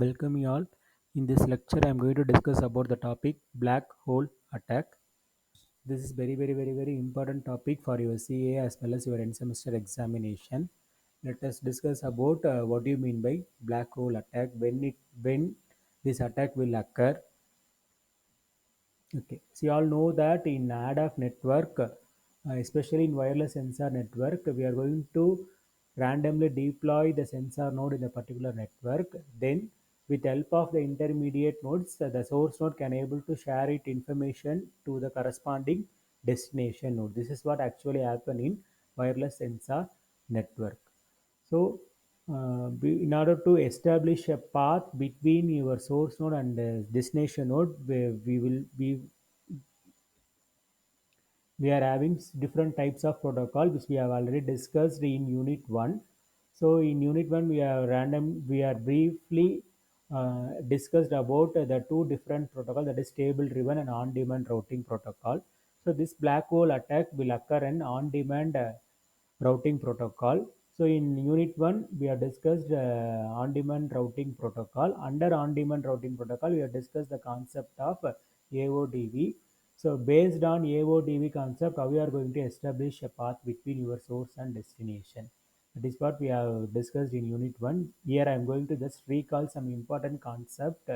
Welcome you all. In this lecture, I am going to discuss about the topic black hole attack. This is very important topic for your CA as well as your end semester examination. Let us discuss about what do you mean by black hole attack, when this attack will occur. Okay, so you all know that in ADAF network, especially in wireless sensor network, we are going to randomly deploy the sensor node in a particular network. Then, with help of the intermediate nodes, the source node can able to share it information to the corresponding destination node. This is what actually happen in wireless sensor network. So, in order to establish a path between your source node and the destination node, we are having different types of protocol which we have already discussed in unit 1. So in unit 1 we are briefly discussed about the two different protocol, that is table driven and on demand routing protocol. So this black hole attack will occur in on demand routing protocol. So in unit 1 we have discussed on demand routing protocol. Under on demand routing protocol we have discussed the concept of AODV. So based on AODV concept, how we are going to establish a path between your source and destination. That is what we have discussed in unit 1. Here I am going to just recall some important concept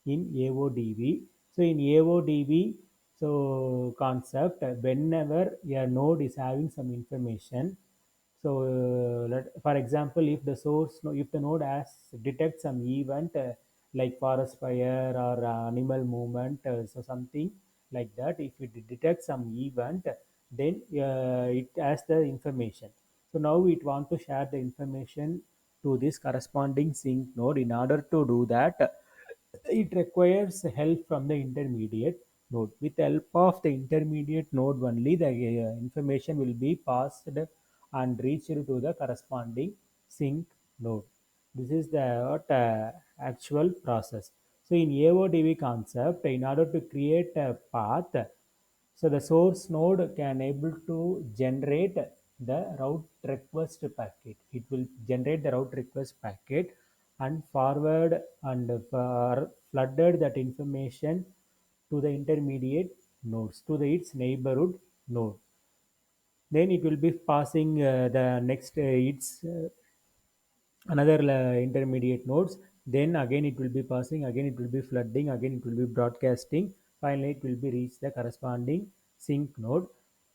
in AODV. So in AODV, so concept, whenever a node is having some information, so for example, if the source, if the node has detects some event like forest fire or animal movement, so something like that, if it detects some event, then it has the information. So now it want to share the information to this corresponding sync node. In order to do that, it requires help from the intermediate node. With help of the intermediate node only, the information will be passed and reached to the corresponding sync node. This is the actual process. So in AODV concept, in order to create a path, so the source node can able to generate the route request packet. It will generate the route request packet and forward and flooded that information to the intermediate nodes, to its neighborhood node. Then it will be passing the next its another intermediate nodes. Then again it will be passing, again it will be flooding, again it will be broadcasting. Finally it will be reach the corresponding sync node,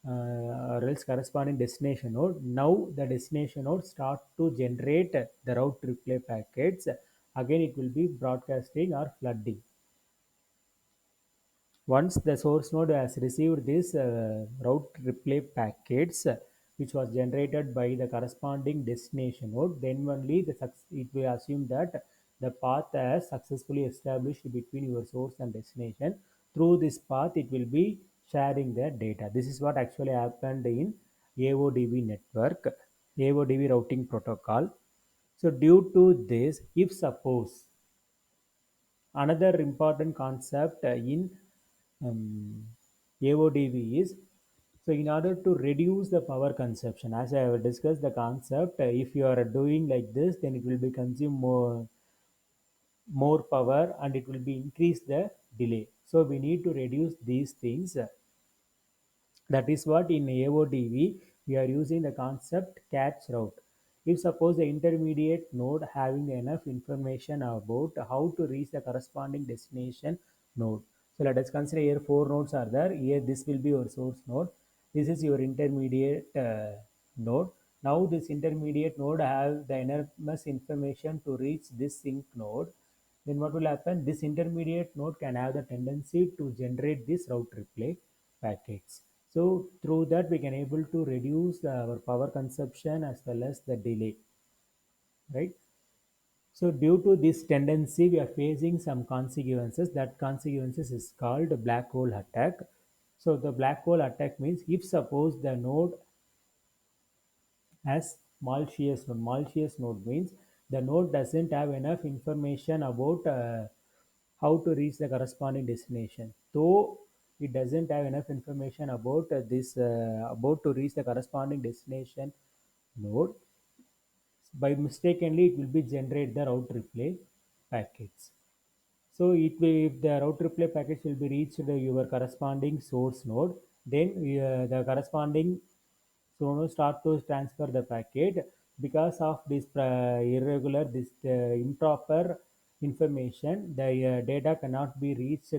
or else corresponding destination node. Now the destination node start to generate the route replay packets. Again it will be broadcasting or flooding. Once the source node has received this route replay packets, which was generated by the corresponding destination node, then only it will assume that the path has successfully established between your source and destination. Through this path, it will be sharing the data. This is what actually happened in AODV network, AODV routing protocol. So due to this, if suppose another important concept in um, AODV is, so in order to reduce the power consumption, as I have discussed the concept, if you are doing like this, then it will be consume more power and it will be increase the delay. So we need to reduce these things. That is what in AODV we are using the concept catch route. If suppose the intermediate node having enough information about how to reach the corresponding destination node. So let us consider here four nodes are there. Here this will be your source node. This is your intermediate node. Now this intermediate node have the enormous information to reach this sync node. Then what will happen? This intermediate node can have the tendency to generate this route replay packets. So through that we can able to reduce our power consumption as well as the delay, right? So due to this tendency, we are facing some consequences. That consequences is called black hole attack. So the black hole attack means if suppose the node has malicious node. Malicious node means the node doesn't have enough information about how to reach the corresponding destination. Though it doesn't have enough information about this about to reach the corresponding destination node, by mistakenly it will be generate the route replay. packets. So it will, if the route replay package will be reached your corresponding source node, then the corresponding node start to transfer the packet. Because of this irregular, this improper information, the data cannot be reached,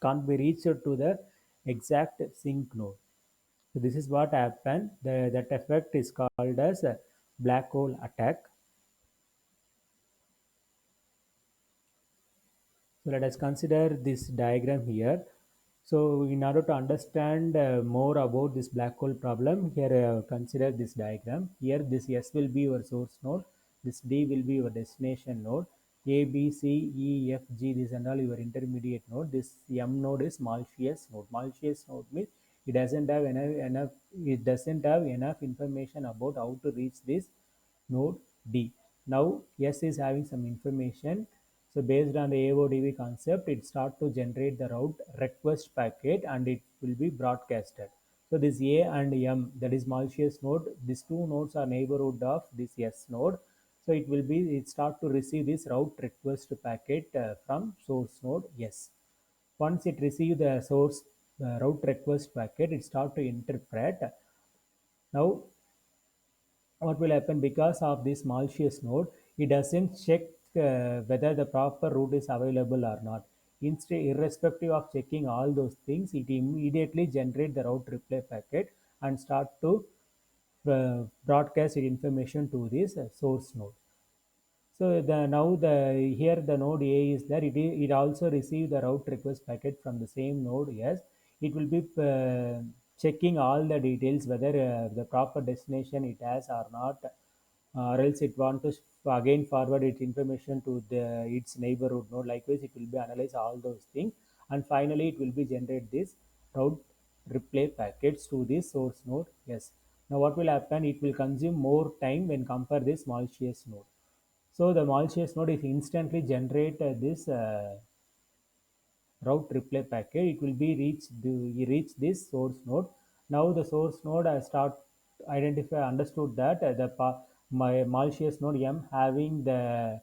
can't be reached to the exact sync node. So this is what happened. That effect is called as a black hole attack. So let us consider this diagram here. So in order to understand more about this black hole problem, here consider this diagram. Here this S will be your source node, this D will be your destination node, A, B, C, E, F, G, this and all your intermediate node. This M node is malicious node. Malicious node means it doesn't have enough information about how to reach this node D. Now S is having some information. So based on the AODV concept, it start to generate the route request packet and it will be broadcasted. So this A and M, that is malicious node, these two nodes are neighborhood of this S node. So it start to receive this route request packet from source node S. Once it receive the source route request packet, it start to interpret. Now what will happen, because of this malicious node, it doesn't check whether the proper route is available or not. Instead, irrespective of checking all those things, it immediately generate the route replay packet and start to broadcast information to this source node. So the here the node A is there. It also receive the route request packet from the same node. Yes, it will be checking all the details whether the proper destination it has or not, or else it want to again forward its information to its neighborhood node. Likewise, it will be analyze all those things, and finally it will be generate this route replay packets to this source node. Yes. Now what will happen? It will consume more time when compare this malicious node. So the malicious node is instantly generate this route replay packet. It will be reach this source node. Now the source node start identify understood that my malicious node M having the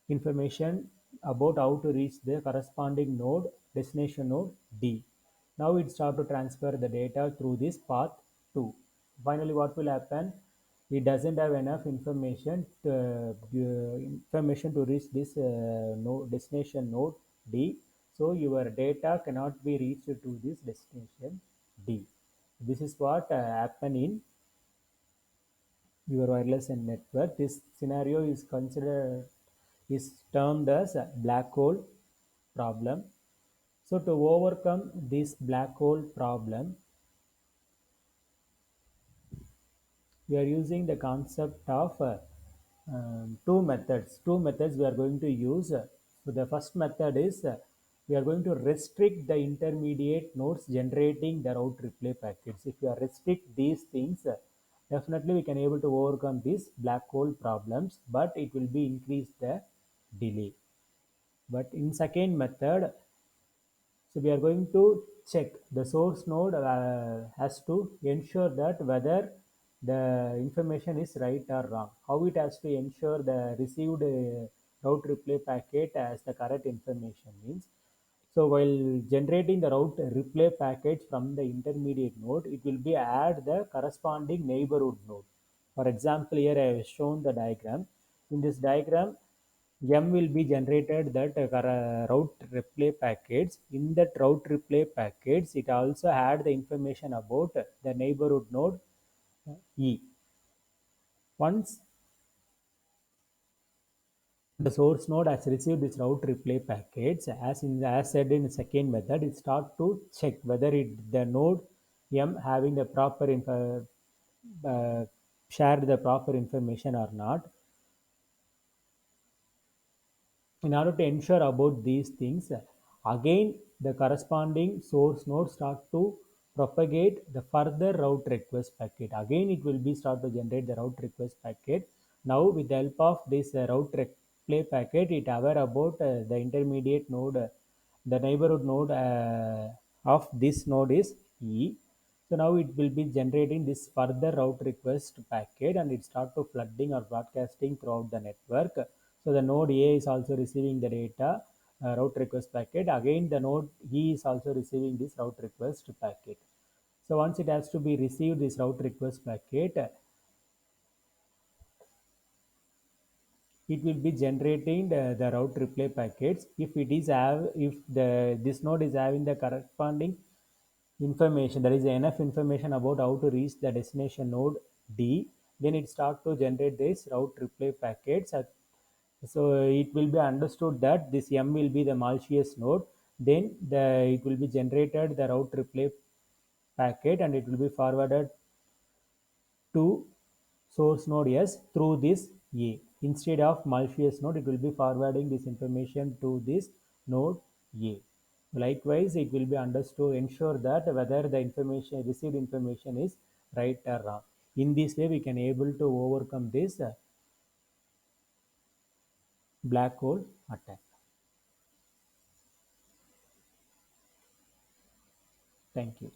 information about how to reach the corresponding node destination node D. Now it start to transfer the data through this path 2. Finally, what will happen? It doesn't have enough information to reach this node, destination node D. So your data cannot be reached to this destination D. This is what happen in your wireless and network. This scenario is considered is termed as a black hole problem. So to overcome this black hole problem, we are using the concept of two methods. Two methods we are going to use. So the first method is we are going to restrict the intermediate nodes generating the route replay packets. If you are restrict these things, definitely we can able to overcome these black hole problems, but it will be increase the delay. But in second method, so we are going to check the source node has to ensure that whether the information is right or wrong. How it has to ensure the received route replay packet as the correct information means. So while generating the route replay package from the intermediate node, it will be add the corresponding neighborhood node. For example, here I have shown the diagram. In this diagram, M will be generated that route replay packets. In that route replay packets, it also had the information about the neighborhood node E. Once the source node has received this route replay packets, as said in the second method, it start to check whether the node M having the proper shared the proper information or not. In order to ensure about these things, again the corresponding source node start to propagate the further route request packet. Again it will be start to generate the route request packet. Now with the help of this route replay packet, it aware about the intermediate node, the neighborhood node of this node is E. So now it will be generating this further route request packet and it start to flooding or broadcasting throughout the network. So the node A is also receiving the data route request packet. Again, the node E is also receiving this route request packet. So once it has to be received this route request packet, it will be generating the route replay packets. If it is have, if the this node is having the corresponding information, there is enough information about how to reach the destination node D, then it start to generate this route replay packets. So it will be understood that this M will be the malicious node. Then it will be generated the route replay packet, and it will be forwarded to source node S through this A. Instead of malicious node, it will be forwarding this information to this node A. Likewise, it will be understood to ensure that whether the information received information is right or wrong. In this way, we can able to overcome this black hole attack. Thank you.